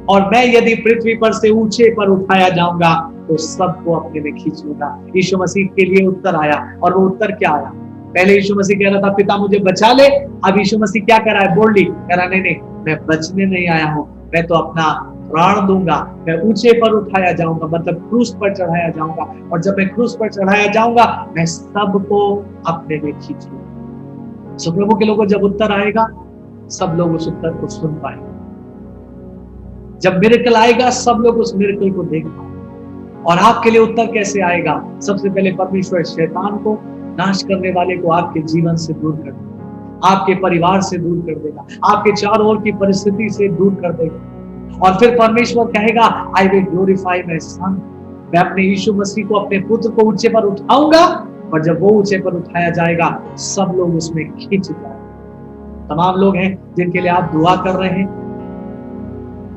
और मैं यदि पृथ्वी पर से ऊंचे पर उठाया जाऊंगा तो सबको अपने में खींच लूंगा। यीशु मसीह के लिए उत्तर आया, और वो उत्तर क्या आया? पहले यीशु मसीह कह रहा था पिता मुझे बचा ले, अब यीशु मसीह क्या कह रहा है? बोल्डली कह रहा नहीं, मैं बचने नहीं आया हूं, मैं तो अपना प्राण दूंगा, मैं ऊंचे पर उठाया जाऊंगा, मतलब क्रूस पर चढ़ाया जाऊंगा। और जब मैं क्रूस पर चढ़ाया जाऊंगा, मैं सबको अपने में खींच लूंगा। सो प्रभु के लोगों, जब उत्तर आएगा, सब लोग उस उत्तर को सुन पाएंगे। जब मिरेकल आएगा, सब लोग उस मिरेकल को देख पाएंगे। और आपके लिए उत्तर कैसे आएगा? सबसे पहले परमेश्वर शैतान को, नाश करने वाले को आपके जीवन से दूर कर देगा, आपके परिवार से दूर कर देगा, आपके चारों ओर की परिस्थिति से दूर कर देगा। और फिर परमेश्वर कहेगा I will glorify my son, मैं अपने यीशु मसीह को, अपने पुत्र को ऊंचे पर उठाऊंगा, और जब वो ऊंचे पर उठाया जाएगा, सब लोग उसमें खींच जाएंगे। तमाम लोग हैं जिनके लिए आप दुआ कर रहे हैं,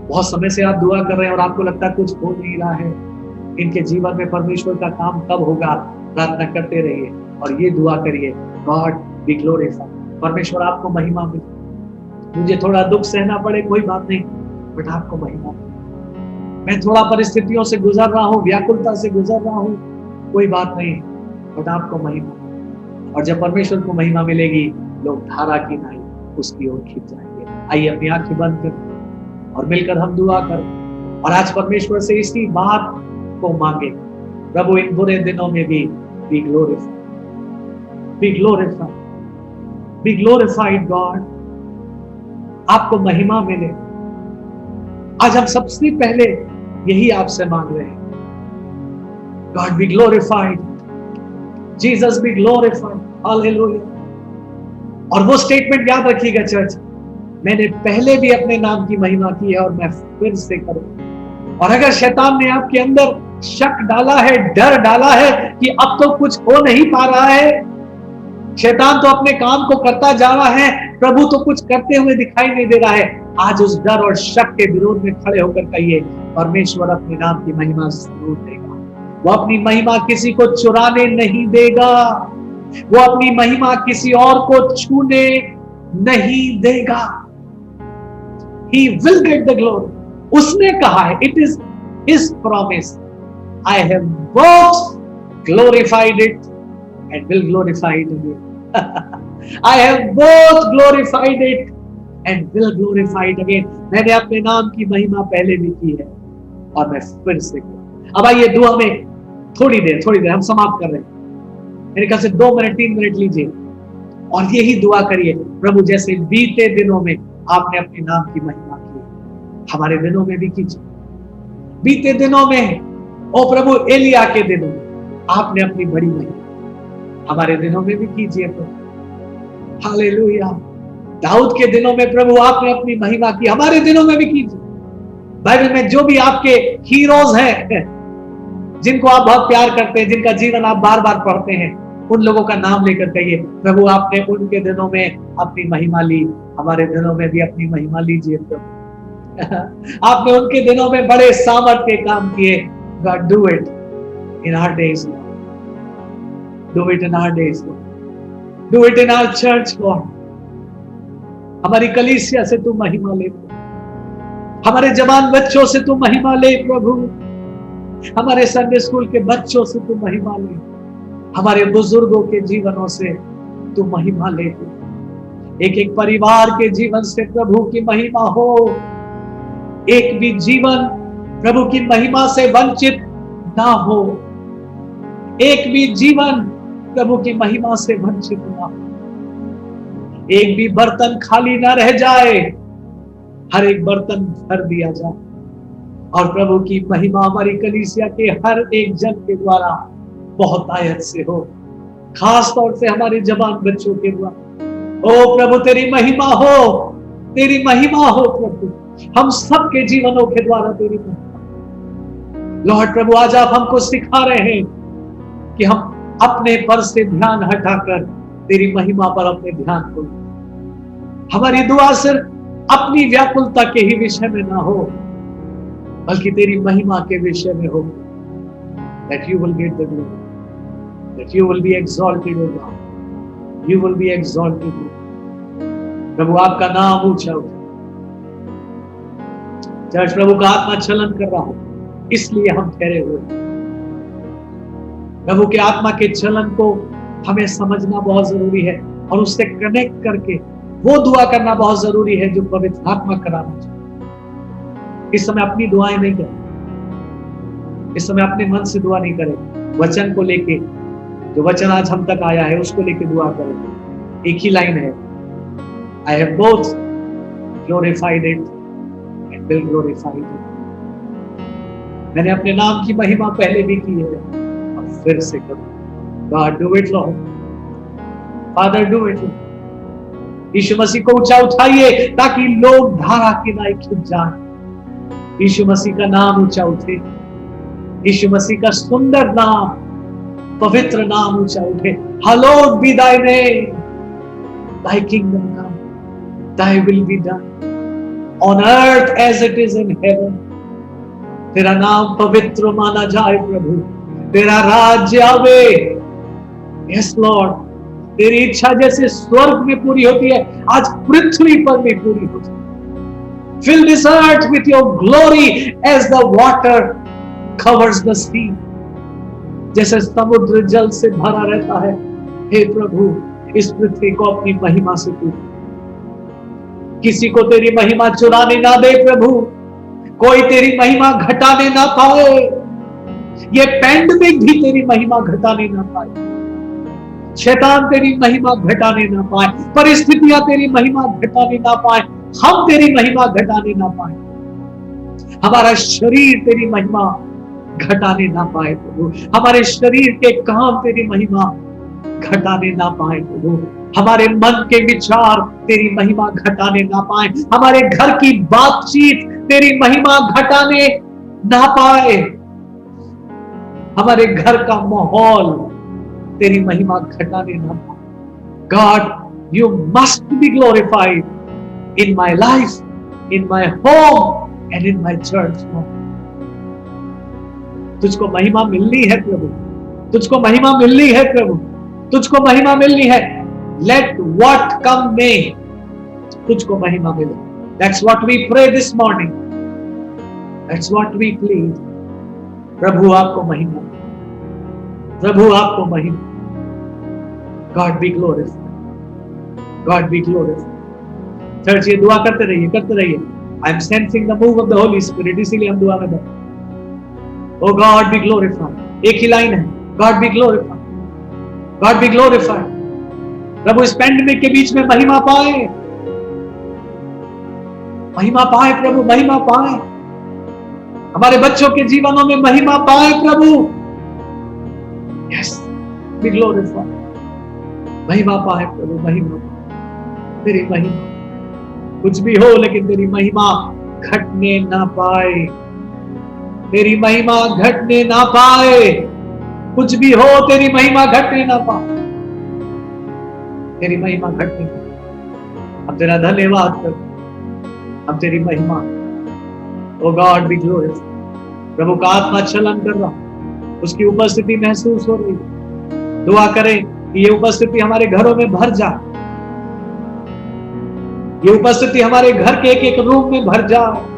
बहुत समय से आप दुआ कर रहे हैं और आपको लगता है कुछ हो नहीं रहा है, इनके जीवन में परमेश्वर का काम कब होगा? प्रार्थना करते रहिए, और ये दुआ करिए, गॉड बी ग्लोरीफाइड। परमेश्वर आपको महिमा मिले। मुझे थोड़ा दुख सहना पड़े कोई बात नहीं, बट आपको महिमा मिले। मैं थोड़ा परिस्थितियों से गुजर रहा हूँ, व्याकुलता से गुजर रहा हूँ, कोई बात नहीं, बट आपको महिमा। और जब परमेश्वर को महिमा मिलेगी, लोग धारा की नाई उसकी ओर खींच जाएंगे। आइए अपनी आंखें बंद करें और मिलकर हम दुआ करें और आज परमेश्वर से इसी बात को मांगे, प्रभु इन बुरे दिनों में भी B glorified, B glorified, B glorified God. आपको महिमा मिले। आज हम सबसे पहले यही आपसे मांग रहे हैं, God B glorified, Jesus B glorified, hallelujah. और वो स्टेटमेंट याद रखिएगा चर्च, मैंने पहले भी अपने नाम की महिमा की है और मैं फिर से करूं। और अगर शैतान ने आपके अंदर शक डाला है, डर डाला है कि अब तो कुछ हो नहीं पा रहा है, शैतान तो अपने काम को करता जा रहा है, प्रभु तो कुछ करते हुए दिखाई नहीं दे रहा है, आज उस डर और शक के विरोध में खड़े होकर कहिए, परमेश्वर अपने नाम की महिमा जरूर देगा। वो अपनी महिमा किसी को चुराने नहीं देगा, वो अपनी महिमा किसी और को छूने नहीं देगा। He will get the glory. उसने कहा है, it is his promise. I have both glorified it and will glorify it again. I have both glorified it and will glorify it again. मैंने अपने नाम की महिमा पहले भी की है और मैं फिर से करूं। अब आइए दुआ में थोड़ी देर हम समाप्त कर रहे हैं। मेरे ख्याल से 2 मिनट 3 मिनट लीजिए और यही दुआ करिए, प्रभु जैसे बीते दिनों में आपने अपने नाम की महिमा की, हमारे दिनों में भी कीजिए। बीते दिनों में, ओ प्रभु एलिया के दिनों में आपने अपनी बड़ी महिमा हमारे दिनों में भी कीजिए प्रभु, हालेलुया। दाऊद के दिनों में प्रभु आपने अपनी महिमा की, हमारे दिनों में भी कीजिए। बाइबल में जो भी आपके हीरोज हैं, जिनको आप बहुत प्यार करते हैं, जिनका जीवन आप बार बार पढ़ते हैं, उन लोगों का नाम लेकर कहिए, प्रभु आपने उनके दिनों में अपनी महिमा ली, हमारे दिनों में भी अपनी महिमा लीजिए प्रभु। आपने उनके दिनों में बड़े सामर्थ के काम किए, God do it in our days Lord. Do it in our days Lord. Do it in our church Lord. हमारी कलीसिया से तू महिमा ले, हमारे जवान बच्चों से तू महिमा ले प्रभु, हमारे संडे स्कूल के बच्चों से तू महिमा ले, हमारे बुजुर्गों के जीवनों से तू महिमा ले, एक एक परिवार के जीवन से प्रभु की महिमा हो। एक भी जीवन प्रभु की महिमा से वंचित ना हो, एक भी जीवन प्रभु की महिमा से वंचित ना हो, एक भी बर्तन खाली ना रह जाए, हर एक बर्तन भर दिया जाए और प्रभु की महिमा हमारी कलीसिया के हर एक जन के द्वारा बहुत आयत से हो, खास तौर से हमारे जवान बच्चों के द्वारा। ओ प्रभु तेरी महिमा हो, तेरी महिमा हो प्रभु, हम सबके जीवनों के द्वारा तेरी महिमा। लॉर्ड प्रभु आज आप हमको सिखा रहे हैं कि हम अपने पर से ध्यान हटाकर तेरी महिमा पर अपने ध्यान को, हमारी दुआ सिर्फ अपनी व्याकुलता के ही विषय में ना हो, बल्कि तेरी महिमा के विषय में हो। That you will get the glory, that you will be exalted, O God, you will be exalted. प्रभु आपका नाम ऊंचा उठे। चर्च प्रभु का आत्मा चलन कर रहा हो, इसलिए हम ठहरे हुए। प्रभु के आत्मा के चलन को हमें समझना बहुत जरूरी है और उससे कनेक्ट करके वो दुआ करना बहुत जरूरी है जो पवित्र आत्मा कराना चाहिए। इस समय अपनी दुआएं नहीं करें, इस समय अपने मन से दुआ नहीं करें, वचन को लेके, जो वचन आज हम तक आया है उसको लेके दुआ करें। एक ही लाइन है, I have both glorified it and will glorify it. मैंने अपने नाम की महिमा पहले भी की है और फिर से करूं। God do it Lord, Father do it Lord. यीशु मसीह को ऊंचा उठाइए ताकि लोग धारा की नाई खिंच जाए। यीशु मसीह का नाम ऊंचा उठे, यीशु मसीह का सुंदर नाम, पवित्र नाम ऊंचा उठे। Hallowed be thy name, thy kingdom come, thy will be done on earth as it is in heaven. तेरा नाम पवित्र माना जाए प्रभु, तेरा राज्य आवे यस लॉर्ड, तेरी इच्छा जैसे स्वर्ग में पूरी होती है, आज पृथ्वी पर भी पूरी हो जाए। Fill this earth with your glory as the water covers the sea. जैसे समुद्र जल से भरा रहता है, हे प्रभु इस पृथ्वी को अपनी महिमा से पूरी। किसी को तेरी महिमा चुराने ना दे प्रभु, कोई तेरी महिमा घटाने ना पाए, ये पैंडेमिक भी तेरी महिमा घटाने ना पाए, शैतान तेरी महिमा घटाने ना पाए, परिस्थितियां तेरी महिमा घटाने ना पाए, हम तेरी महिमा घटाने ना पाए, हमारा शरीर तेरी महिमा घटाने ना पाए प्रभु, हमारे शरीर के काम तेरी महिमा घटाने ना पाए प्रभु, हमारे मन के विचार तेरी महिमा घटाने ना पाए, हमारे घर की बातचीत तेरी महिमा घटाने ना पाए, हमारे घर का माहौल तेरी महिमा घटाने ना पाए। God, you must be glorified in my life, in my home and in my church. तुझको महिमा मिलनी है प्रभु, तुझको महिमा मिलनी है प्रभु, तुझको महिमा मिलनी है। Let what come may, तुझको महिमा मिले। That's what we pray this morning. That's what we plead. प्रभु आपको महिमा, प्रभु आपको महिमा। God be glorified. God be glorified. Church ये दुआ करते रहिए, करते रहिए। I am sensing the move of the Holy Spirit, इसीलिए हम दुआ में बैठे। Oh God be glorified. एक ही लाइन है, God be glorified. God be glorified. प्रभु इस पैंडेमिक के बीच में महिमा पाए, महिमा पाए प्रभु, महिमा पाए, हमारे बच्चों के जीवनों में महिमा पाए प्रभु। Yes, be glorified. महिमा पाए प्रभु, महिमा, तेरी महिमा, कुछ भी हो लेकिन तेरी महिमा घटने ना पाए, तेरी महिमा घटने ना पाए, कुछ भी हो तेरी महिमा घटने ना पाए, तेरी महिमा घटने ना पाए। हम तेरा धन्यवाद कर, हम तेरी महिमा। ओ गॉड बी ग्लोरीफाइड। प्रभु का आत्मा चलन कर रहा, उसकी उपस्थिति महसूस हो रही। दुआ करें कि ये उपस्थिति हमारे घरों में भर जाए, ये उपस्थिति हमारे घर के एक एक रूम में भर जाए।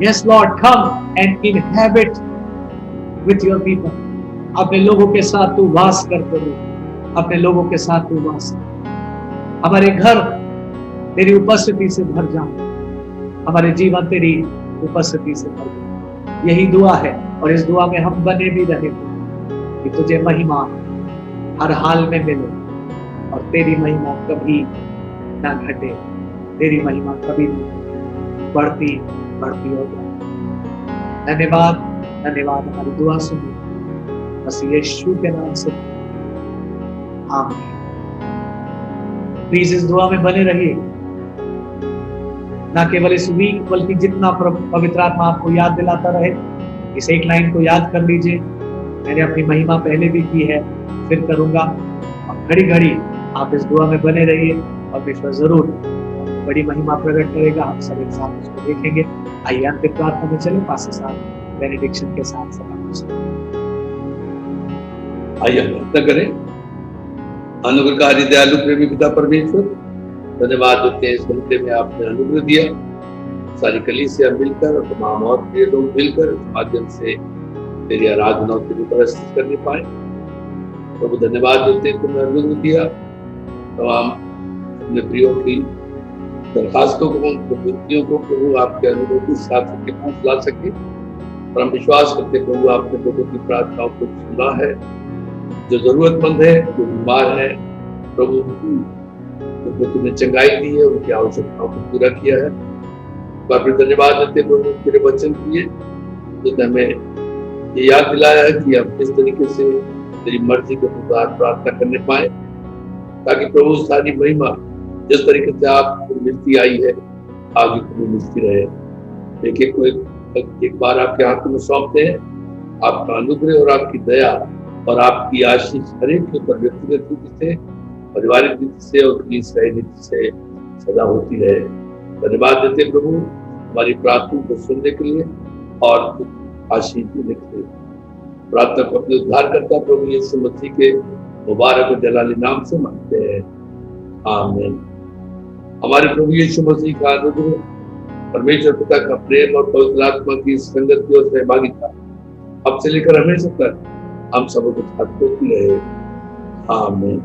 Yes Lord, come and inhabit with your people. अपने लोगों के साथ तू वास कर प्रभु, अपने लोगों के साथ तू वास कर। हमारे घर तेरी उपस्थिति से भर जाए, हमारे जीवन तेरी उपस्थिति से भर जाए। यही दुआ है और इस दुआ में हम बने भी रहे कि तुझे महिमा हर हाल में मिले और तेरी महिमा कभी ना घटे, तेरी महिमा कभी नहीं बढ़ती बढ़ती हो जाए। धन्यवाद, धन्यवाद, हमारी दुआ सुनिए मसीह यीशु के नाम से, आमीन। प्लीज इस दुआ में बने रहिए, ना केवल इस वीक बल्कि जितना पवित्र आत्मा आपको याद दिलाता रहे। इस एक लाइन को याद कर लीजिए, मैंने अपनी महिमा पहले भी की है, फिर करूंगा, और घड़ी घड़ी आप इस दुआ में बने रहिए और विश्वास जरूर बड़ी महिमा प्रकट करेगा। हम सब एक साथ उसको देखेंगे। आइए अंतिम प्रार्थना में चले, पास साथ बेनेडिक्शन के साथ सब। आइए प्रार्थना करें। अनुग्रहकारी दयालु प्रेमी पिता परमेश्वर, धन्यवाद देते हैं इस घंटे में आपने अनुग्रह दिया, सारी कलीसिया मिलकर और तमाम और प्रिय लोग मिलकर इस माध्यम से तेरी आराधना और तेरी प्रस्तुत करने पाए। प्रभु धन्यवाद देते हैं तुमने अनुग्रह दिया, तमाम अपने प्रियो की दरखास्तों को, विनतियों को प्रभु आपके अनुग्रह के साथ पहुंच ला सके। और हम विश्वास करते प्रभु आपने लोगों की प्रार्थनाओं को सुना है, जो जरूरतमंद है, जो बीमार है, प्रभु तुमने चंगाई दी है, उनकी आवश्यकताओं को पूरा किया है। बार धन्यवाद देते प्रभु तेरे वचन किए, तो हमें ये याद दिलाया है कि हम किस तरीके से तेरी मर्जी के अनुसार प्रार्थना करने पाए, ताकि प्रभु सारी महिमा जिस तरीके से आपको मिलती आई है आगे तुम्हें मिलती रहे। एक बार आपके हाथों में सौंपते हैं। आपका अनुग्रह और आपकी दया और आपकी आशीष हरेक के ऊपर व्यक्तिगत रीति से, पारिवारिक रीति से और कलीसियाई रीति से सदा होती रहे। धन्यवाद देते प्रभु हमारी प्रार्थना को सुनने के लिए और आशीष देने के लिए। प्रार्थना को अपने उद्धार करता प्रभु यीशु मसीह के मुबारक और जलाली नाम से मांगते हैं, आमीन। हमारे प्रभु यीशु मसीह का अनुग्रह, परमेश्वर पिता का प्रेम और पवित्र आत्मा की संगत की और सहभागिता अब से लेकर हमेशा तक हम सबों के साथ होती रहे, आमीन।